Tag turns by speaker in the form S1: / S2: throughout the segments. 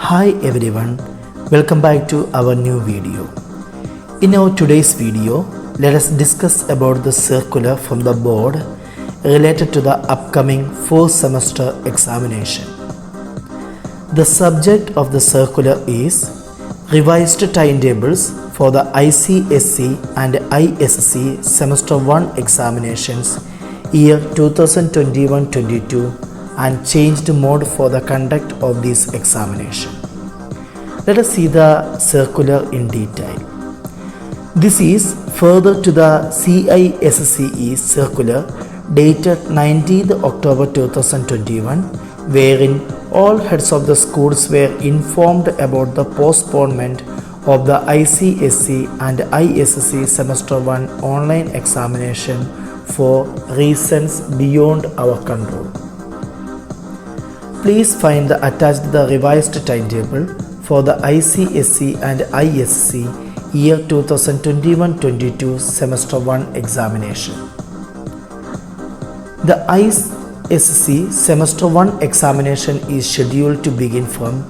S1: Hi everyone, welcome back to our new video. In our today's video, let us discuss about the circular from the board related to the upcoming 4th semester examination. The subject of the circular is revised timetables for the ICSE and ISC semester 1 examinations year 2021-22 and changed mode for the conduct of this examination. Let us see the circular in detail. This is further to the CISCE circular dated 19th October 2021, wherein all heads of the schools were informed about the postponement of the ICSE and ISC semester 1 online examination for reasons beyond our control. Please find the attached the revised timetable for the ICSE and ISC year 2021-22 semester 1 examination. The ISC semester 1 examination is scheduled to begin from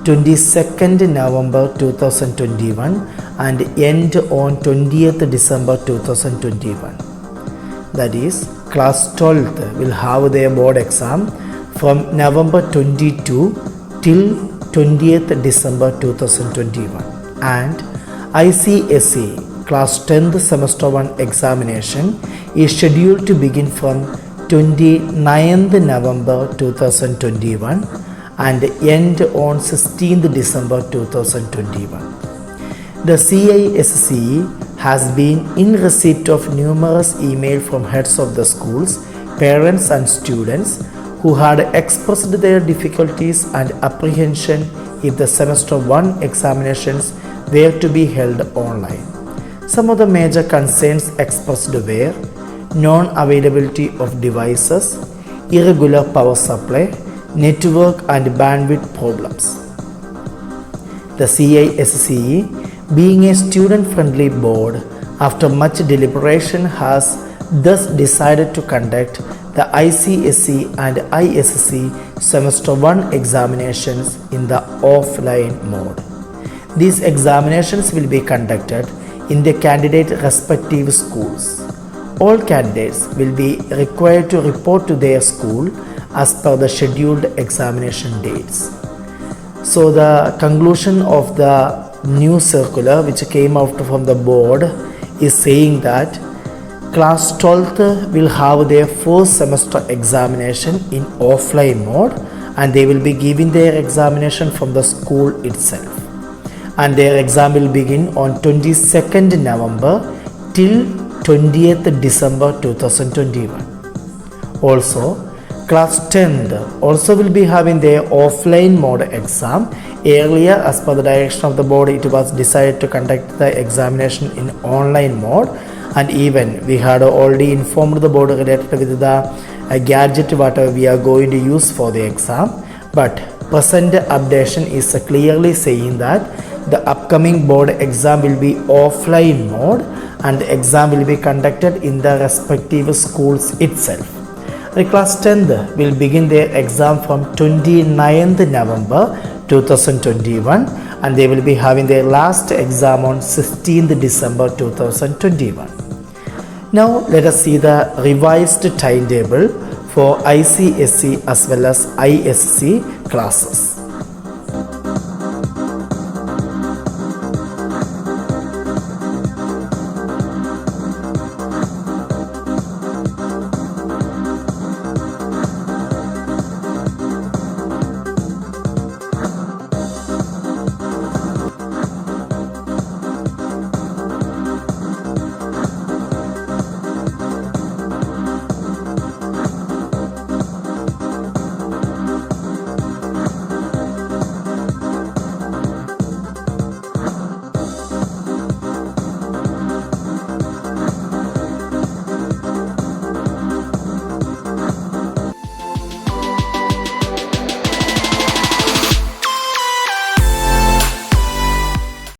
S1: 22nd November 2021 and end on 20th December 2021. That is, class 12th will have their board exam from November 22 till 20th December 2021, and ICSE class 10th semester 1 examination is scheduled to begin from 29th November 2021 and end on 16th December 2021. The CISCE has been in receipt of numerous emails from heads of the schools, parents and students who had expressed their difficulties and apprehension if the semester 1 examinations were to be held online. Some of the major concerns expressed were non-availability of devices, irregular power supply, network and bandwidth problems. The CISCE, being a student-friendly board, after much deliberation has thus decided to conduct the ICSE and ISC semester 1 examinations in the offline mode. These examinations will be conducted in the candidate respective schools. All candidates will be required to report to their school as per the scheduled examination dates. So the conclusion of the new circular which came out from the board is saying that class 12th will have their 4th semester examination in offline mode and they will be giving their examination from the school itself. And their exam will begin on 22nd November till 20th December 2021. Also, class 10th also will be having their offline mode exam. Earlier, as per the direction of the board, it was decided to conduct the examination in online mode. And even we had already informed the board related with the gadget whatever we are going to use for the exam, but present updation is clearly saying that the upcoming board exam will be offline mode and the exam will be conducted in the respective schools itself. The class 10th will begin their exam from 29th November 2021 and they will be having their last exam on 16th December 2021. Now let us see the revised timetable for ICSE as well as ISC classes.